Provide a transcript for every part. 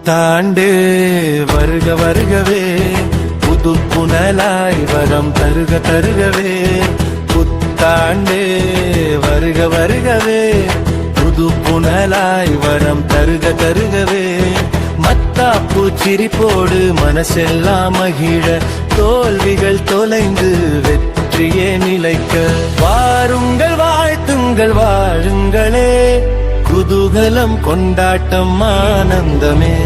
புத்தாண்டு வருக வருகவே, புது புனலாய் வரம் தருக தருகவே. புத்தாண்டு வருக வருகவே, புது புனலாய் வரம் தருக தருகவே. மத்தாப்பு சிரிப்போடு மனசெல்லாம் மகிழ, தோல்விகள் தொலைந்து வெற்றியே நிலைக்க. வாருங்கள் வாழ்த்துங்கள் வாழுங்களே, குதூகலம் கொண்டாட்டம் ஆனந்தமே.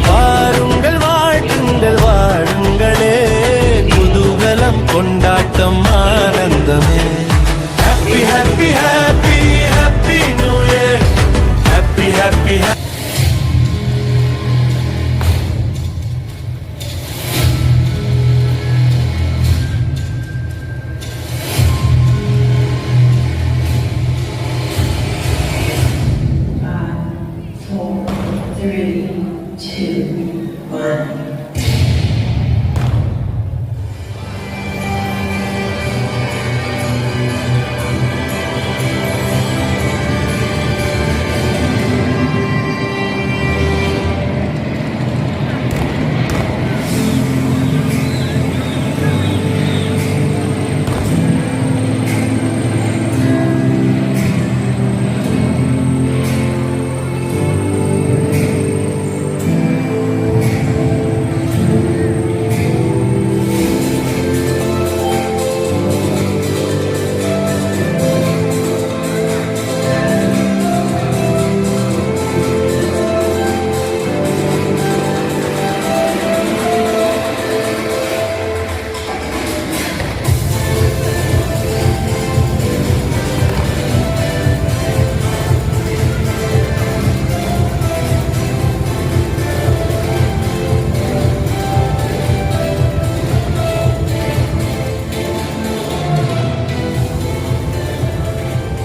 வாருங்கள் வாழ்த்துங்கள் வாழுங்களே, குதூகலம் கொண்டாட்டம் ஆனந்தமே. Happy happy happy happy new year, happy happy happy.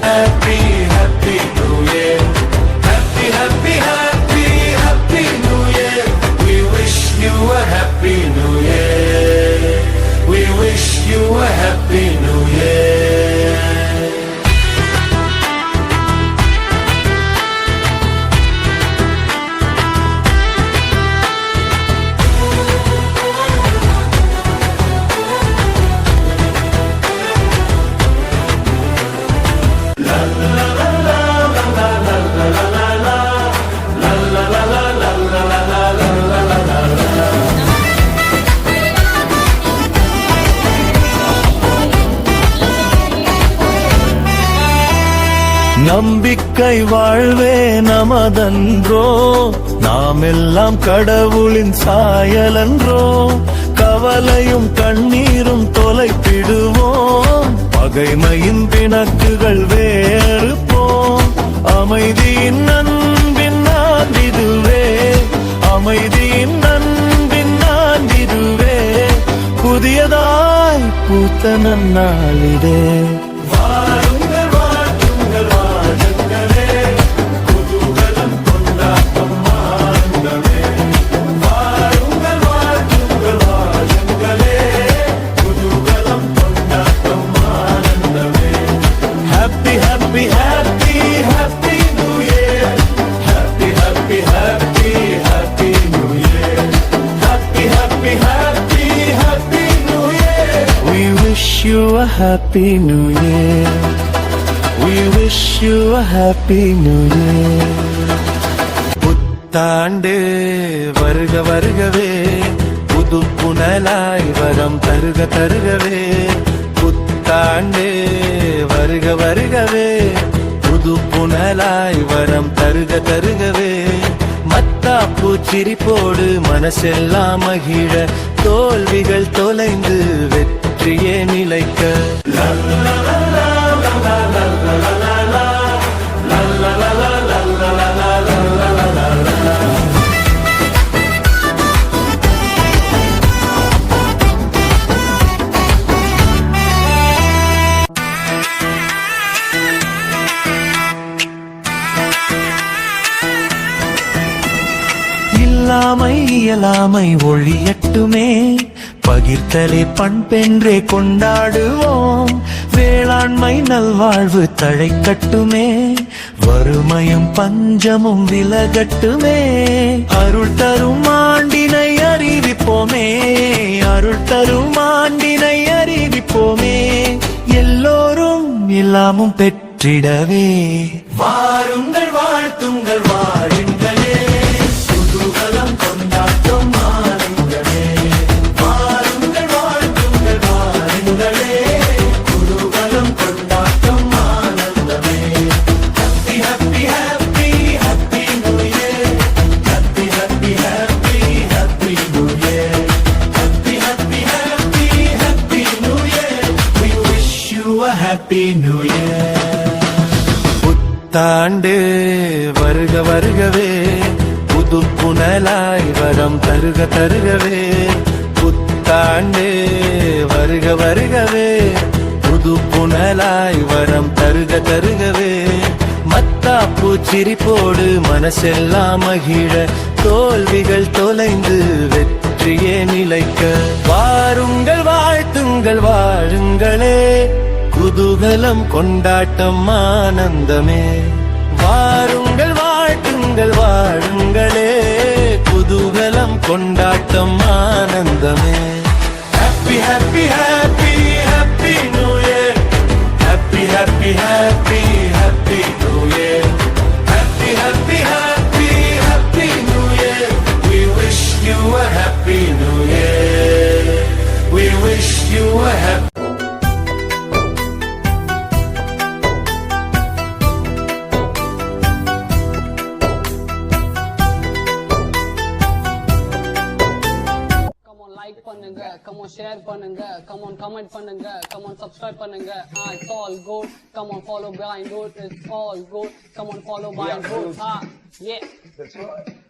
Happy, happy New Year. Happy, happy, happy, happy New Year. We wish you a happy New Year. We wish you a happy New Year. நம்பிக்கை வாழ்வே நமதன்றோ, நாம் எல்லாம் கடவுளின் சாயலன்றோ. கவலையும் கண்ணீரும் தொலைத்திடுவோம், பகைமையின் பிணக்குகள் வேறுப்போம். அமைதியின் அன்பின் நான்கிதுவே, அமைதியின் அன்பின் நான்கிதுவே. புதியதாய் பூத்த நன்னாளிதே. A happy new year. We wish you a happy new year. புத்தாண்டு வருக வருகவே, புது புனலாய் வரம் தருக தருகவே. புத்தாண்டு வருக வருகவே, புது புனலாய் வரம் தருக தருகவே. மத்தாப்பு சிரிப்போடு மனசெல்லாம் மகிழ, தோல்விகள் தொலைந்து வெற்றியே நிலைக்க. இல்லாமை இயலாமை ஒழியட்டுமே, பகிர்த்தலே பண்பென்றே கொண்டாடுவோம். வேளாண்மை நல்வாழ்வு தழைக்கட்டுமே, வறுமையும் பஞ்சமும் விலகட்டுமே. அருள் தரும் ஆண்டினை அறிவிப்போமே, அருள் தரும் ஆண்டினை அறிவிப்போமே. எல்லோரும் எல்லாமும் பெற்றிடவே வாருங்கள் வாழ்த்துங்கள் வாருங்களே, குதூகலம் கொண்டாட்டம் ஆனந்தமே. வாருங்கள் வாழ்த்துங்கள் வாருங்களே, குதூகலம் கொண்டாட்டம் ஆனந்தமே. Happy happy happy happy new year, happy happy happy happy new year, happy happy happy happy new year. We wish you a happy new year. புத்தாண்டு வருக வருகவே, புது புனலாய் வரம் தருக தருகவே. புத்தாண்டு வருக வருகவே, புது புனலாய் வரம் தருக தருகவே. மத்தாப்பு சிரிப்போடு மனசெல்லாம் மகிழ, தோல்விகள் தொலைந்து வெற்றியே நிலைக்க. வாருங்கள் வாழ்த்துங்கள் வாழுங்களே, குதூகலம் கொண்டாட்டம் ஆனந்தமே. வாருங்கள் வாழ்த்துங்கள் வாழுங்களே, குதூகலம் கொண்டாட்டம் ஆனந்தமே. Happy happy happy happy new year, happy happy happy happy new year, happy happy happy happy new year. We wish you a happy new year. We wish you a happy like பண்ணுங்க, come on share பண்ணுங்க, come on comment பண்ணுங்க, come on subscribe பண்ணுங்க. It's all good. Come on follow Blind Dude. It's all good. Come on follow Blind Dude. Yeah. That's right.